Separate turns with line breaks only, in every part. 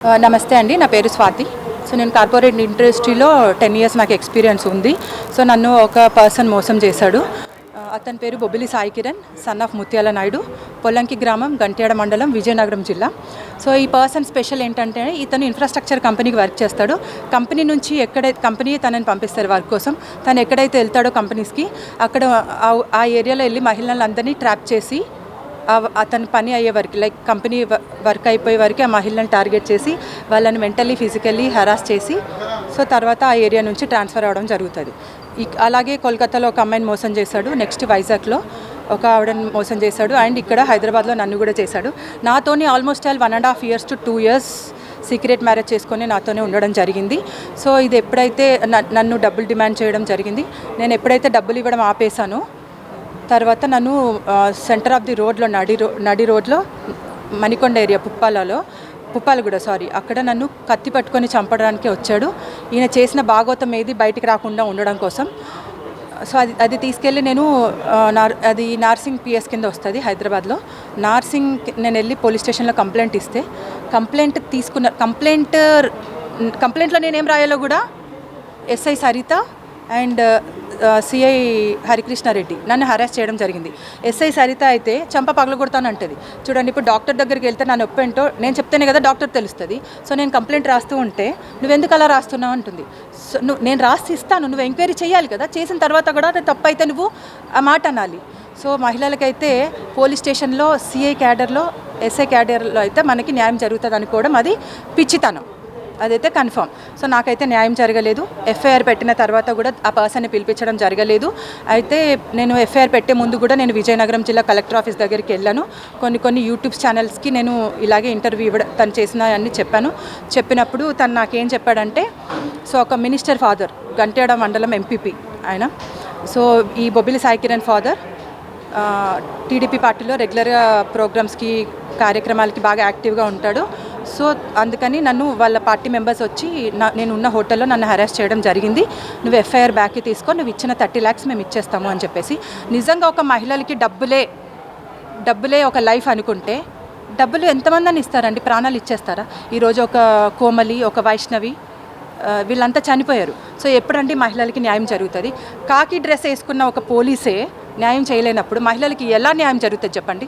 నమస్తే అండి, నా పేరు స్వాతి. సో నేను కార్పొరేట్ ఇండస్ట్రీలో 10 ఇయర్స్ నాకు ఎక్స్పీరియన్స్ ఉంది. సో నన్ను ఒక పర్సన్ మోసం చేశాడు. అతని పేరు బొబ్బిలి సాయి కిరణ్, సన్ ఆఫ్ ముత్యాల నాయుడు, పొల్లంకి గ్రామం, గంట్యాడ మండలం, విజయనగరం జిల్లా. సో ఈ పర్సన్ స్పెషల్ ఏంటంటే ఇతను ఇన్ఫ్రాస్ట్రక్చర్ కంపెనీకి వర్క్ చేస్తాడు. కంపెనీ నుంచి కంపెనీ తనని పంపిస్తారు వర్క్ కోసం. తను ఎక్కడైతే వెళ్తాడో కంపెనీస్కి అక్కడ ఆ ఏరియాలో వెళ్ళి మహిళలందరినీ ట్రాప్ చేసి అతని పని అయ్యే వరకు, లైక్ కంపెనీ వర్క్ అయిపోయే వరకు ఆ మహిళలను టార్గెట్ చేసి వాళ్ళని మెంటల్లీ ఫిజికల్లీ హరాస్ చేసి సో తర్వాత ఆ ఏరియా నుంచి ట్రాన్స్ఫర్ అవ్వడం జరుగుతుంది. అలాగే కోల్కతాలో ఒక అమ్మాయిని మోసం చేశాడు, నెక్స్ట్ వైజాగ్లో ఒక ఆవిడని మోసం చేశాడు, అండ్ ఇక్కడ హైదరాబాద్లో నన్ను కూడా చేశాడు. నాతోని almost 1.5 years to 2 years secret marriage చేసుకొని నాతోనే ఉండడం జరిగింది. సో ఇది ఎప్పుడైతే నన్ను డబ్బులు డిమాండ్ చేయడం జరిగింది, నేను ఎప్పుడైతే డబ్బులు ఇవ్వడం ఆపేశానో తర్వాత నన్ను సెంటర్ ఆఫ్ ది రోడ్లో నడి రోడ్లో మణికొండ ఏరియా పుప్పాలగూడ అక్కడ నన్ను కత్తి పట్టుకొని చంపడానికి వచ్చాడు. ఈయన చేసిన భాగోతం ఏది బయటికి రాకుండా ఉండడం కోసం. సో అది తీసుకెళ్ళి నేను అది నార్సింగ్ పిఎస్ కింద వస్తుంది హైదరాబాద్లో. నేను వెళ్ళి పోలీస్ స్టేషన్లో కంప్లైంట్ ఇస్తే కంప్లైంట్లో నేనేం రాయాలో కూడా SI Saritha and CI Harikrishna Reddy నన్ను హరాస్ చేయడం జరిగింది. ఎస్ఐ సరిత అయితే చంప పగలగొడతానంటది. చూడండి, ఇప్పుడు డాక్టర్ దగ్గరికి వెళ్తే నా నొప్పి ఏంటో నేను చెప్తేనే కదా డాక్టర్ తెలుస్తుంది. సో నేను కంప్లైంట్ రాస్తూ ఉంటే నువ్వెందుకు అలా రాస్తున్నావు అంటుంది. సో నేను రాసి ఇస్తాను, నువ్వు ఎంక్వైరీ చేయాలి కదా, చేసిన తర్వాత కూడా తప్పు అయితే నువ్వు ఆ మాట అనాలి. సో మహిళలకైతే పోలీస్ స్టేషన్లో సిఐ క్యాడర్లో ఎస్ఐ క్యాడర్లో అయితే మనకి న్యాయం జరుగుతుంది అనుకోవడం అది పిచ్చితనం, అదైతే కన్ఫర్మ్. సో నాకైతే న్యాయం జరగలేదు. ఎఫ్ఐఆర్ పెట్టిన తర్వాత కూడా ఆ పర్సన్ని పిలిపించడం జరగలేదు. అయితే నేను ఎఫ్ఐఆర్ పెట్టే ముందు కూడా నేను విజయనగరం జిల్లా కలెక్టర్ ఆఫీస్ దగ్గరికి వెళ్ళాను. కొన్ని యూట్యూబ్ ఛానల్స్కి నేను ఇలాగే ఇంటర్వ్యూ తను చేసిన అన్ని చెప్పినప్పుడు తను నాకేం చెప్పాడంటే, సో ఒక మినిస్టర్ ఫాదర్, గంట్యాడ మండలం ఎంపీపీ ఆయన. సో ఈ బొబ్బిలి సాయి కిరణ్ ఫాదర్ టీడీపీ పార్టీలో రెగ్యులర్గా ప్రోగ్రామ్స్కి కార్యక్రమాలకి బాగా యాక్టివ్గా ఉంటాడు. సో అందుకని నన్ను వాళ్ళ పార్టీ మెంబర్స్ వచ్చి నేను ఉన్న హోటల్లో నన్ను హరాస్ చేయడం జరిగింది. నువ్వు ఎఫ్ఐఆర్ బ్యాక్కి తీసుకో, నువ్వు ఇచ్చిన 30 lakhs మేము ఇచ్చేస్తాము అని చెప్పేసి. నిజంగా ఒక మహిళలకి డబ్బులే ఒక లైఫ్ అనుకుంటే డబ్బులు ఎంతమందిని ఇస్తారండి? ప్రాణాలు ఇచ్చేస్తారా? ఈరోజు ఒక కోమలి, ఒక వైష్ణవి వీళ్ళంతా చనిపోయారు. సో ఎప్పుడంటే మహిళలకి న్యాయం జరుగుతుంది? కాకి డ్రెస్ వేసుకున్న ఒక పోలీసే న్యాయం చేయలేనప్పుడు మహిళలకి ఎలా న్యాయం జరుగుతుంది చెప్పండి?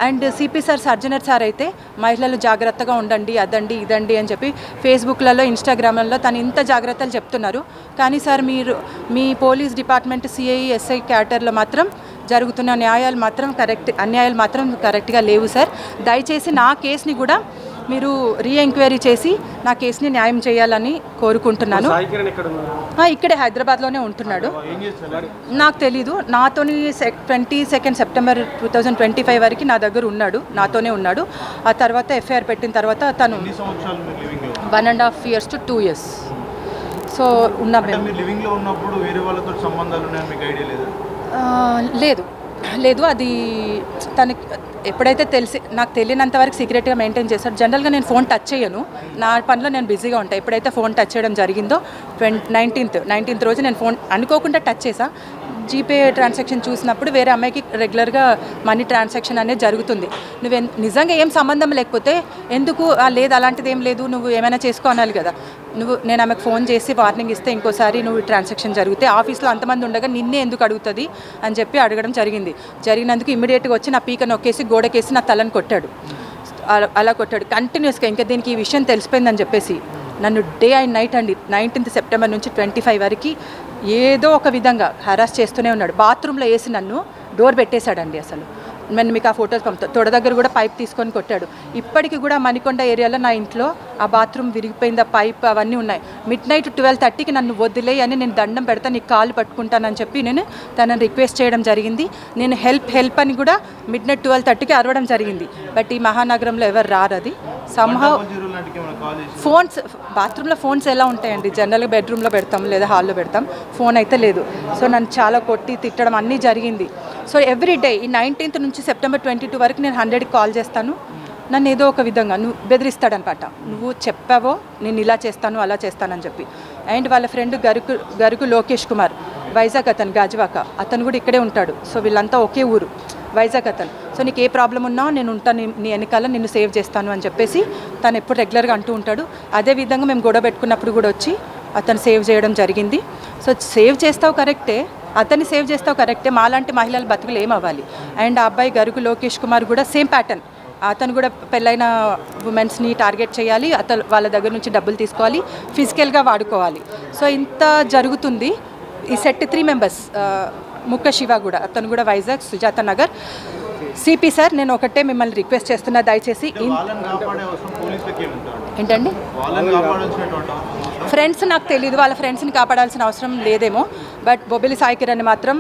అండ్ సిపి సార్, సర్జనర్ సార్ అయితే మహిళలు జాగ్రత్తగా ఉండండి, అదండి ఇదండి అని చెప్పి ఫేస్బుక్లలో, ఇన్స్టాగ్రామ్లలో తను ఇంత జాగ్రత్తలు చెప్తున్నారు. కానీ సార్ మీ పోలీస్ డిపార్ట్మెంట్ సిఐ ఎస్ఐ క్యాటర్లో మాత్రం జరుగుతున్న అన్యాయాలు మాత్రం కరెక్ట్గా లేవు సార్. దయచేసి నా కేసుని కూడా మీరు రీఎంక్వైరీ చేసి నా కేసుని న్యాయం చేయాలని కోరుకుంటున్నాను. ఇక్కడే హైదరాబాద్లోనే ఉంటున్నాడు. నాకు తెలీదు. నాతోని 22 సెప్టెంబర్ 2025 వరకు నా దగ్గర నాతోనే ఉన్నాడు. ఆ తర్వాత ఎఫ్ఐఆర్ పెట్టిన తర్వాత తను 1.5 years to 2 years. సో ఉన్నాం మేము. లేదు, అది తనకి ఎప్పుడైతే నాకు తెలియనంత వరకు సీక్రెట్గా మెయింటైన్ చేస్తాడు. జనరల్గా నేను ఫోన్ టచ్ చేయను, నా పనిలో నేను బిజీగా ఉంటాను. ఎప్పుడైతే ఫోన్ టచ్ చేయడం జరిగిందో 19th రోజు నేను ఫోన్ అనుకోకుండా టచ్ చేసా. జీపే ట్రాన్సాక్షన్ చూసినప్పుడు వేరే అమ్మాయికి రెగ్యులర్గా మనీ ట్రాన్సాక్షన్ అనేది జరుగుతుంది. నిజంగా ఏం సంబంధం లేకపోతే ఎందుకు లేదు, అలాంటిది ఏం లేదు, నువ్వు ఏమైనా చేసుకో అనాలి కదా. నేను ఆమెకు ఫోన్ చేసి వార్నింగ్ ఇస్తే ఇంకోసారి నువ్వు ట్రాన్సాక్షన్ జరిగితే ఆఫీస్లో అంతమంది ఉండగా నిన్నే ఎందుకు అడుగుతుంది అని చెప్పి అడగడం జరిగినందుకు ఇమ్మీడియట్గా వచ్చి నా పీక నొక్కేసి గోడకేసి నా తలని కొట్టాడు. అలా కొట్టాడు కంటిన్యూస్గా. ఇంకా దీనికి ఈ విషయం తెలిసిపోయిందని చెప్పేసి నన్ను డే అండ్ నైట్ అండి 19th సెప్టెంబర్ నుంచి 25 వరకు ఏదో ఒక విధంగా హరాస్ చేస్తూనే ఉన్నాడు. బాత్రూంలో వేసి నన్ను డోర్ పెట్టేశాడండి. అసలు నేను మీకు ఆ ఫొటోస్ పంపుతాను. తొడ దగ్గర కూడా పైప్ తీసుకొని కొట్టాడు. ఇప్పటికి కూడా మణికొండ ఏరియాలో నా ఇంట్లో ఆ బాత్రూమ్ విరిగిపోయింది, ఆ పైప్ అవన్నీ ఉన్నాయి. midnight 12:30కి నన్ను వదిలేయి అని నేను దండం పెడతా, నీకు కాళ్ళు పట్టుకుంటానని చెప్పి నేను తనని రిక్వెస్ట్ చేయడం జరిగింది. నేను హెల్ప్ అని కూడా midnight 12:30కి అరవడం జరిగింది. బట్ ఈ మహానగరంలో ఎవరు రారు. అది ఫోన్స్, బాత్రూంలో ఫోన్స్ ఎలా ఉంటాయండి? జనరల్గా బెడ్రూమ్లో పెడతాం లేదా హాల్లో పెడతాం, ఫోన్ అయితే లేదు. సో నన్ను చాలా కొట్టి తిట్టడం అన్నీ జరిగింది. సో ఎవ్రీ డే ఈ 19th నుంచి సెప్టెంబర్ 22 వరకు నేను 100కి కాల్ చేస్తాను. నన్ను ఏదో ఒక విధంగా బెదిరిస్తాడనమాట. నువ్వు చెప్పావో నేను ఇలా చేస్తాను అలా చేస్తానని చెప్పి. అండ్ వాళ్ళ ఫ్రెండ్ గరుకు లోకేష్ కుమార్, వైజాగ్ అతను, గాజువాక అతను కూడా ఇక్కడే ఉంటాడు. సో వీళ్ళంతా ఒకే ఊరు, వైజాగ్ అతను. సో నీకు ఏ ప్రాబ్లం ఉన్నా నేను ఉంటాను, నీ వెనకాల నిన్ను సేవ్ చేస్తాను అని చెప్పేసి తను ఎప్పుడు రెగ్యులర్గా అంటూ ఉంటాడు. అదేవిధంగా మేము గొడవ పెట్టుకున్నప్పుడు కూడా వచ్చి అతను సేవ్ చేయడం జరిగింది. సో సేవ్ చేస్తావు కరెక్టే, అతన్ని సేవ్ చేస్తావు కరెక్టే, మాలాంటి మహిళల బతుకులు ఏమవ్వాలి. అండ్ ఆ అబ్బాయి గరుగు లోకేష్ కుమార్ కూడా సేమ్ ప్యాటర్న్, అతను కూడా పెళ్ళైన ఉమెన్స్ని టార్గెట్ చేయాలి, అతను వాళ్ళ దగ్గర నుంచి డబ్బులు తీసుకోవాలి, ఫిజికల్గా వాడుకోవాలి. సో ఇంత జరుగుతుంది. ఈ సెట్ 3 మెంబర్స్, ముక్క శివ కూడా, అతను కూడా వైజాగ్ సుజాత నగర్. సిపి సార్, నేను ఒకటే మిమ్మల్ని రిక్వెస్ట్ చేస్తున్నా, దయచేసి ఏంటండి ఫ్రెండ్స్ నాకు తెలియదు, వాళ్ళ ఫ్రెండ్స్ని కాపాడాల్సిన అవసరం లేదేమో, బట్ బొబ్బిలి సాయి కిరణ్ మాత్రం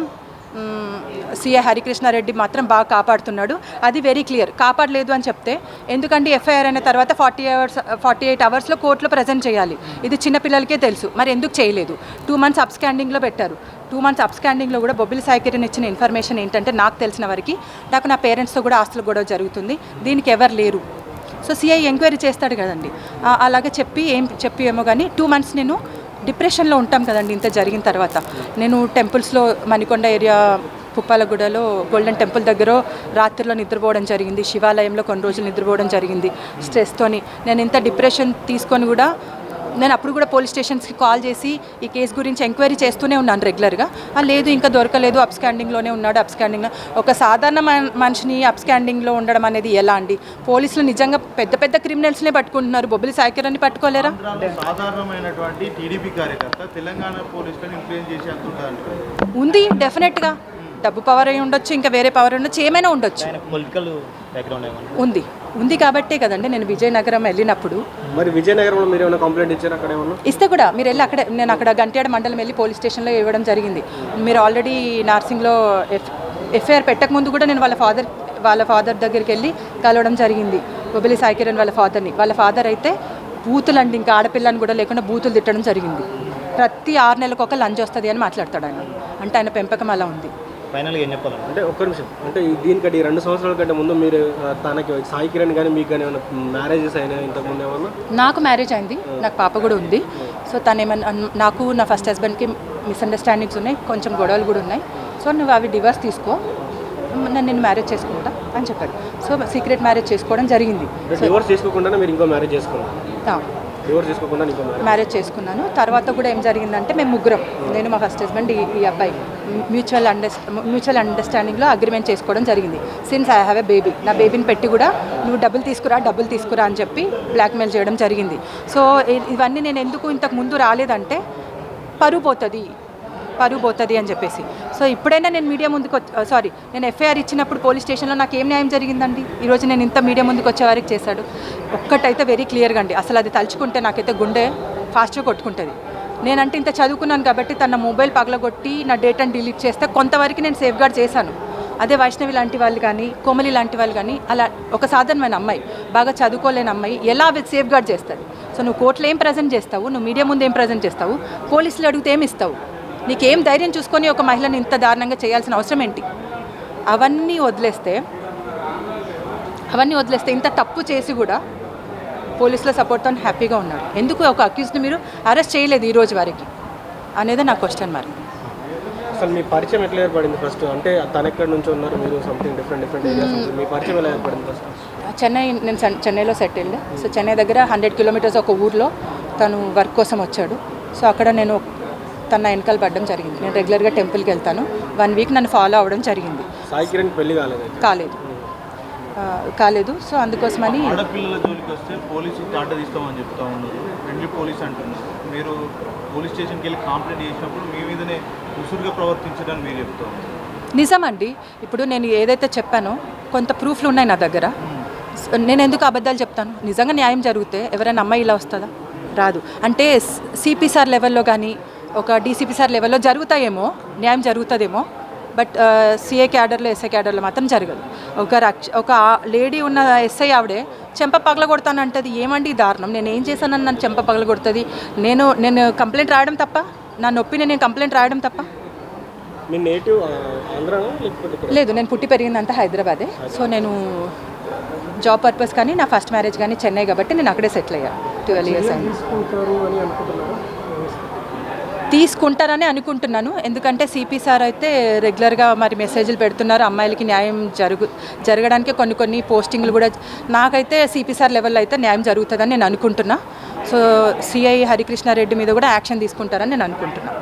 సిఐ హరికృష్ణారెడ్డి మాత్రం బాగా కాపాడుతున్నాడు. అది వెరీ క్లియర్. కాపాడలేదు అని చెప్తే ఎందుకంటే ఎఫ్ఐఆర్ అయిన తర్వాత 48 అవర్స్లో కోర్టులో ప్రజెంట్ చేయాలి. ఇది చిన్నపిల్లలకే తెలుసు, మరి ఎందుకు చేయలేదు? 2 మంత్స్ అప్స్కాండింగ్లో పెట్టారు. 2 మంత్స్ అప్స్కాండింగ్లో కూడా బొబ్బిలి సాయి కిరణ్ ఇచ్చిన ఇన్ఫర్మేషన్ ఏంటంటే, నాకు తెలిసిన వరకు నాకు నా పేరెంట్స్తో కూడా ఆస్తులు గొడవ జరుగుతుంది, దీనికి ఎవరు లేరు. సో సిఐ ఎంక్వైరీ చేస్తాడు కదండి, అలాగే చెప్పి ఏమో కానీ 2 మంత్స్ నేను డిప్రెషన్లో ఉంటాం కదండి. ఇంత జరిగిన తర్వాత నేను టెంపుల్స్లో మణికొండ ఏరియా పుప్పాలగూడలో గోల్డెన్ టెంపుల్ దగ్గర రాత్రిలో నిద్రపోవడం జరిగింది, శివాలయంలో కొన్ని రోజులు నిద్రపోవడం జరిగింది స్ట్రెస్తోని. నేను ఇంత డిప్రెషన్ తీసుకొని కూడా నేను అప్పుడు కూడా పోలీస్ స్టేషన్స్కి కాల్ చేసి ఈ కేసు గురించి ఎంక్వైరీ చేస్తూనే ఉన్నాను రెగ్యులర్గా. లేదు ఇంకా దొరకలేదు, అప్స్కాండింగ్లోనే ఉన్నాడు. అప్స్కాండింగ్, ఒక సాధారణ మనిషిని అప్స్కాండింగ్లో ఉండడం అనేది ఎలా అండి? పోలీసులు నిజంగా పెద్ద పెద్ద క్రిమినల్స్నే పట్టుకుంటున్నారు, బొబ్బిలి సాయి కిరణ్ని పట్టుకోలేరా?
సాధారణమైనటువంటి టీడీపీ కార్యకర్త తెలంగాణ పోలీసులను ఇన్ఫ్లుయెన్స్ చేసి అంటుంటారు.
ఉంది, డెఫినెట్గా డబ్బు పవర్ అయి ఉండొచ్చు, ఇంకా వేరే పవర్ ఉండొచ్చు, ఏమైనా ఉండొచ్చు.
పొలిటికల్ బ్యాక్గ్రౌండ్
ఉంది కాబట్టే కదండి నేను విజయనగరం వెళ్ళినప్పుడు.
మరి విజయనగరంలో మీరు ఏమైనా కంప్లైంట్ ఇచ్చారు? అక్కడ ఏమన్నా
ఇస్తే కూడా మీరు వెళ్ళి అక్కడ, నేను అక్కడ గంట్యాడ మండలం వెళ్ళి పోలీస్ స్టేషన్లో ఇవ్వడం జరిగింది. మీరు ఆల్రెడీ నార్సింగ్లో ఎఫ్ఐఆర్ పెట్టకముందు కూడా నేను వాళ్ళ ఫాదర్ దగ్గరికి వెళ్ళి కలవడం జరిగింది, బొబ్బిలి సాయి కిరణ్ వాళ్ళ ఫాదర్ని. వాళ్ళ ఫాదర్ అయితే బూతులు అండి, ఇంకా ఆడపిల్లని కూడా లేకుండా బూతులు తిట్టడం జరిగింది. ప్రతి 6 నెలలకు ఒక లంచ్ వస్తుంది అని మాట్లాడతాడు ఆయన, అంటే ఆయన పెంపకం అలా ఉంది.
ఫైనల్గా ఏం చెప్పాలి
అంటే ఒక్క నిమిషం, అంటే దీనికంటే 2 సంవత్సరాల కంటే ముందు మీరు తనకి సాయి కిరణ్ కానీ మీకు కానీ ఏమైనా మ్యారేజెస్ అయినా ఇంతకుముందు ఏమన్నా?
నాకు మ్యారేజ్ అయింది, నాకు పాప కూడా ఉంది. సో తను ఏమన్నా, నాకు నా ఫస్ట్ హస్బెండ్కి మిస్అండర్స్టాండింగ్స్ ఉన్నాయి, కొంచెం గొడవలు కూడా ఉన్నాయి. సో నువ్వు అవి డివోర్స్ తీసుకో, నేను మ్యారేజ్ చేసుకుంటా అని చెప్పాడు. సో సీక్రెట్ మ్యారేజ్ చేసుకోవడం జరిగింది.
డివోర్స్ చేసుకోకుండా మీరు ఇంకో మ్యారేజ్ చేసుకున్నారు? డివోర్స్ చేసుకోకుండా
మ్యారేజ్ చేసుకున్నాను. తర్వాత కూడా ఏం జరిగిందంటే, మేము ముగ్గురం, నేను మా ఫస్ట్ హస్బెండ్ ఈ అబ్బాయి మ్యూచువల్ అండర్స్టాండింగ్లో అగ్రిమెంట్ చేసుకోవడం జరిగింది. Since I have a baby, నా బేబీని పెట్టి కూడా నువ్వు డబ్బులు తీసుకురా అని చెప్పి బ్లాక్మెయిల్ చేయడం జరిగింది. సో ఇవన్నీ నేను ఎందుకు ఇంతకు ముందు రాలేదంటే, పరువు పోతుంది అని చెప్పేసి. సో ఇప్పుడైనా నేను మీడియా ముందుకు నేను ఎఫ్ఐఆర్ ఇచ్చినప్పుడు పోలీస్ స్టేషన్లో నాకు ఏం న్యాయం జరిగిందండి? ఈరోజు నేను ఇంత మీడియా ముందుకు వచ్చే వారికి చేశాడు. ఒక్కటైతే వెరీ క్లియర్గా అండి, అసలు అది తలుచుకుంటే నాకైతే గుండె ఫాస్ట్గా కొట్టుకుంటుంది. నేనంటే ఇంత చదువుకున్నాను కాబట్టి తన మొబైల్ పగలగొట్టి నా డేటాను డిలీట్ చేస్తే కొంతవరకు నేను సేఫ్ గార్డ్ చేశాను. అదే వైష్ణవి లాంటి వాళ్ళు కానీ, కోమలి లాంటి వాళ్ళు కానీ, అలా ఒక సాధారణమైన అమ్మాయి, బాగా చదువుకోలేని అమ్మాయి ఎలా సేఫ్ గార్డ్ చేస్తుంది? సో నువ్వు కోర్టులో ఏం ప్రజెంట్ చేస్తావు, నువ్వు మీడియా ముందు ఏం ప్రజెంట్ చేస్తావు, పోలీసులు అడిగితే ఏమి ఇస్తావు? నీకేం ధైర్యం చూసుకొని ఒక మహిళని ఇంత దారుణంగా చేయాల్సిన అవసరం ఏంటి? అవన్నీ వదిలేస్తే ఇంత తప్పు చేసి కూడా పోలీసుల సపోర్ట్తో హ్యాపీగా ఉన్నాడు. ఎందుకు ఒక అక్యూజ్ని మీరు అరెస్ట్ చేయలేదు ఈ రోజు వరకు అనేది నా క్వశ్చన్. మరి
అసలు మీ పరిచయం ఎట్లా ఏర్పడింది ఫస్ట్? అంటే తను ఎక్కడి నుంచి ఉన్నారు, మీరు సంథింగ్ డిఫరెంట్ ఏరియాస్, మీ పరిచయం ఎలా ఏర్పడింది ఫస్ట్?
నేను చెన్నైలో సెటిల్డ్. సో చెన్నై దగ్గర 100 కిలోమీటర్స్ ఒక ఊర్లో తను వర్క్ కోసం వచ్చాడు. సో అక్కడ నేను తన వెనకాల పడడం జరిగింది. నేను రెగ్యులర్గా టెంపుల్కి వెళ్తాను, 1 వీక్ నన్ను ఫాలో అవ్వడం జరిగింది.
సాయి కిరణ్ పెళ్లి
కాలేదు. సో అందుకోసమని
ఆడపిల్లల జోలికి వస్తే పోలీసు కార్డు తీస్తామని చెప్తా ఉన్నారు, ఫ్రెండ్లీ పోలీస్ అంటున్నారు. మీరు పోలీస్ స్టేషన్కి వెళ్ళి కంప్లైంట్ చేసినప్పుడు మీ మీదనే ఉసురుగా ప్రవర్తించడానికి మీరు చెప్తా ఉన్నారు.
నిజమండి. ఇప్పుడు నేను ఏదైతే చెప్పానో కొంత ప్రూఫ్లు ఉన్నాయి నా దగ్గర. నేను ఎందుకు అబద్ధాలు చెప్తాను? నిజంగా న్యాయం జరిగితే ఎవరైనా అమ్మాయి ఇలా వస్తుందా? రాదు. అంటే సిపి సార్ లెవెల్లో కానీ, ఒక డీసీపీ సార్ లెవెల్లో జరుగుతాయేమో, న్యాయం జరుగుతుందేమో, బట్ సిఏ క్యాడర్లో, ఎస్ఐ క్యాడర్లో మాత్రం జరగదు. ఒక లేడీ ఉన్న ఎస్ఐ ఆవిడే చెంప పగల కొడతానంటది. ఏమండి దారుణం? నేను ఏం చేశానని నన్ను చెంప పగల కొడుతుంది? నేను కంప్లైంట్ రాయడం తప్ప, నా నొప్పిని నేను కంప్లైంట్ రాయడం తప్ప.
మీ నేటివ్ ఆంధ్ర?
లేదు, నేను పుట్టి పెరిగిందంతా హైదరాబాదే. సో నేను జాబ్ పర్పస్ కానీ, నా ఫస్ట్ మ్యారేజ్ కానీ చెన్నై కాబట్టి నేను అక్కడే సెటిల్ అయ్యాను. 12 years అయింది. తీసుకుంటారని అనుకుంటున్నాను. ఎందుకంటే సిపి సార్ అయితే రెగ్యులర్గా మరి మెసేజ్లు పెడుతున్నారు, అమ్మాయిలకి న్యాయం జరగడానికి కొన్ని పోస్టింగ్లు కూడా. నాకైతే సిపి సార్ లెవెల్లో అయితే న్యాయం జరుగుతుందని నేను అనుకుంటున్నా. సో సిఐ హరికృష్ణారెడ్డి మీద కూడా యాక్షన్ తీసుకుంటారని నేను అనుకుంటున్నాను.